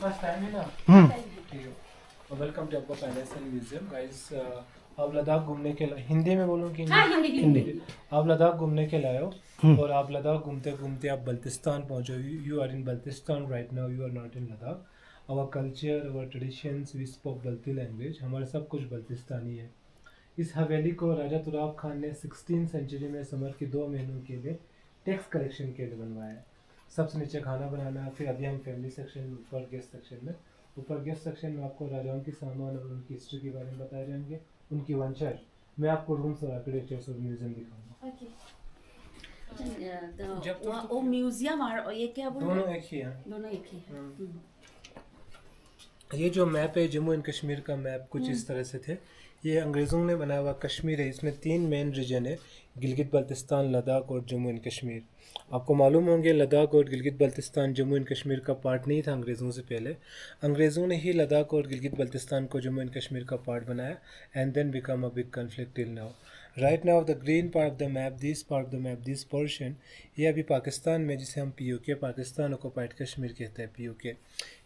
पास time है ना? ठीक है। वेलकम टू आपका पैलेस एंड म्यूजियम गाइस। आप लद्दाख घूमने के लिए, हिंदी में बोलूँ कि हिंदी। आप लद्दाख घूमने के लाए हो और आप लद्दाख घूमते घूमते आप बल्तिस्तान पहुंचो। You are in Baltistan right now, you are not in Ladakh. Our culture, our traditions, we spoke Balti language, हमारा सब कुछ बल्तिस्तानी है। इस हवेली को राजा तुराब खान ने 16 सेंचुरी में समर के 2 महीनों के लिए टैक्स कलेक्शन के लिए बनवाया है। सबसे नीचे खाना बनाना, फिर अभी हम फैमिली सेक्शन, ऊपर गेस्ट सेक्शन में। ऊपर गेस्ट सेक्शन में आपको राजाओं की सामान और उनकी हिस्ट्री के बारे में बताए जाएंगे, उनकी वंशज। मैं आपको रूम्स और आर्किटेक्चर्स और म्यूजियम दिखाऊंगा। वो म्यूजियम और ये क्या बोल रहे दोनों एक ही हैं। दोनों एक ही है। ये जो मैप है जम्मू एंड कश्मीर का मैप कुछ इस तरह से थे। ये अंग्रेज़ों ने बनाया हुआ कश्मीर है। इसमें 3 मेन रीजन है, गिलगित बल्तिस्तान, लद्दाख और जम्मू एंड कश्मीर। आपको मालूम होंगे लद्दाख और गिलगित बल्तिस्तान जम्मू एंड कश्मीर का पार्ट नहीं था अंग्रेज़ों से पहले। अंग्रेज़ों ने ही लद्दाख और गिलगित बल्तिस्तान को जम्मू एंड कश्मीर का पार्ट बनाया and then become a big conflict till now. Right now the green part of the map, this part of the map, this portion, ये अभी पाकिस्तान में, जिसे हम POK, पाकिस्तान ऑक्युपाइड कश्मीर कहते हैं, POK।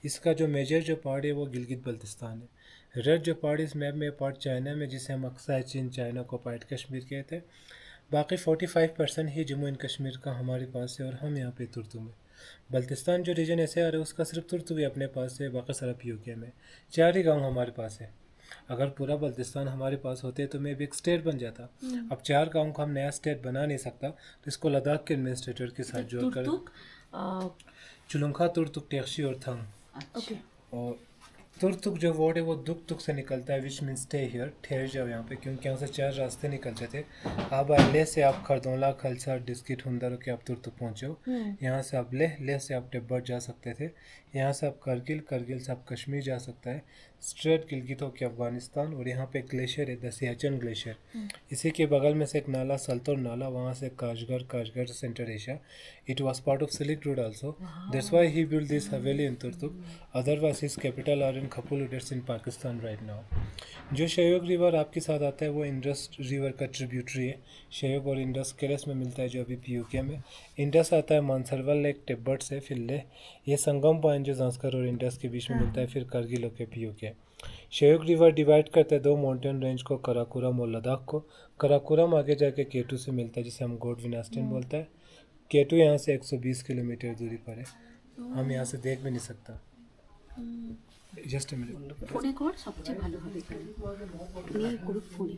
इसका जो मेजर जो पार्ट है वो गिलगित बल्तिस्तान है। रेड जो पार्ट इस मैप में पार्ट चाइना में, जिसे हम अक्साई चीन, चाइना ऑक्युपाइड कश्मीर कहते हैं। बाकी 45% ही जम्मू एंड कश्मीर का हमारे पास है और हम यहाँ पे तुर्तु में। बल्तिस्तान जो रीजन ऐसे आ रहा है उसका सिर्फ तुर्तु भी अपने पास है, बाकी सारा POK में। 4 ही गाँव हमारे पास है। अगर पूरा बल्तिस्तान हमारे पास होते तो मैं भी एक स्टेट बन जाता। अब 4 गाँव को हम नया स्टेट बना नहीं सकता, तो इसको लद्दाख के एडमिनिस्ट्रेटर के साथ जोड़कर चुलुंखा, तुर्तुक, टेक्शी और थंग। और तुर्तुक जो वर्ड है वो दुक तुक से निकलता है, विच मीन स्टे हियर, ठहर जाओ यहाँ पे, क्योंकि यहाँ से 4 रास्ते निकलते थे। आप लेह से आप खरदौला, खलसा, डिस्किट, हुंदर के आप तुर्तुक पहुँचो। यहाँ से आप लेह से आप टिब्बत जा सकते थे। यहाँ से आप करगिल से आप कश्मीर जा सकता है, स्ट्रेट गिलगित होकर अफगानिस्तान। और यहाँ पे ग्लेशियर है, द सियाचिन ग्लेशियर। इसी के बगल में से एक नाला, सल्तोर नाला, वहाँ से Kashgar central Asia. It was part of silk road also, that's why he build this haveli in Turtuk. Otherwise his capital are in Khaplu, that's in Pakistan right now. जो शयोग रिवर आपके साथ आता है वो इंडस रिवर का ट्रिब्यूटरी है। शयोग और इंडस केरस में मिलता है, जो अभी POK में। इंडस आता है मानसरवल लेक, तिब्बत से, फिर लेह। ये संगम पॉइंट जो जांस्कर और इंडस के बीच में मिलता है, फिर करगिल होकर POK। शयोग रिवर डिवाइड करता है 2 माउंटेन रेंज को, कराकोरम और लद्दाख को। कराकोरम आगे जाके K2 से मिलता है, जिसे हम गोड विनास्टिन बोलता है। K2 यहाँ से 120 किलोमीटर दूरी पर है, हम यहाँ से देख भी नहीं सकता। Just a minute. ফোনে কর সবচেয়ে ভালো হবে নিয়ে গ্রুপ ফোনে।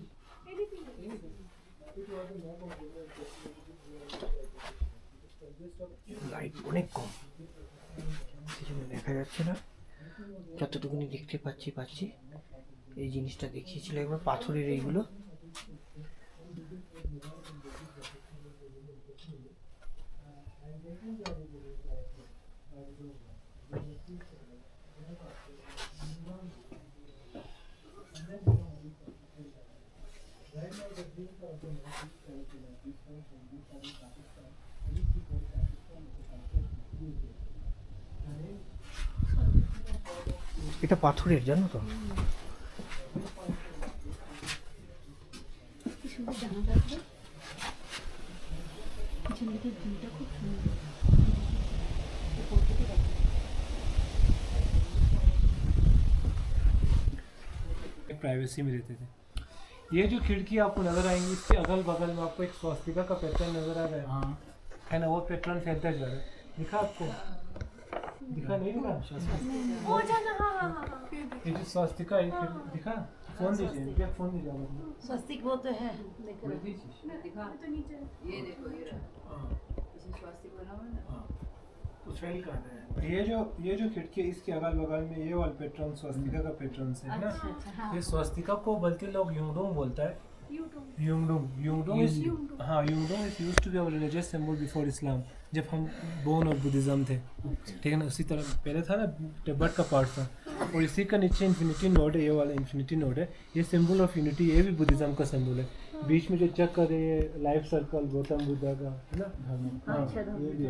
লাইট অনেক কম, সেজন্য দেখা যাচ্ছে না। যতটুকুনি দেখতে পাচ্ছি এই জিনিসটা দেখিয়েছিল একবার, পাথরের এইগুলো। এটা পাথরের, জানো তো। प्राइवेसी में रहते थे। ये जो खिड़की आपको नजर आएंगी, इसके अगल बगल में आपको एक स्वास्तिका का पैटर्न नजर आ रहा है। हाँ है ना, वो पैटर्न फैलता जा रहा है। दिखा आपको? दिखा नहीं दिखा? ये जो स्वास्तिका है, दिखा? फोन दीजिए, फोन दीजिए। स्वस्तिक वो तो है, ये जो खिड़की है, इसके अगल बगल में ये वाला पैटर्न स्वास्तिका का पैटर्न है ना। ये स्वास्तिका को बल्कि लोग युंगडोंग बोलता है। Yungdrung is used to be our religious symbol before Islam, जब हम बोन और बुद्धिज्म थे, ठीक है ना। उसी तरह पहले था ना, तिब्बत का पार्ट था। और इसी का नीचे इन्फिनिटी नोड है, ये वाला इन्फिनिटी नोड है। ये सिंबल ऑफ यूनिटी, ये भी बुद्धिज्म का सिंबल है। बीच में जो चक्कर है, लाइफ सर्कल गौतम बुद्धा का है ना। हाँ, ये भी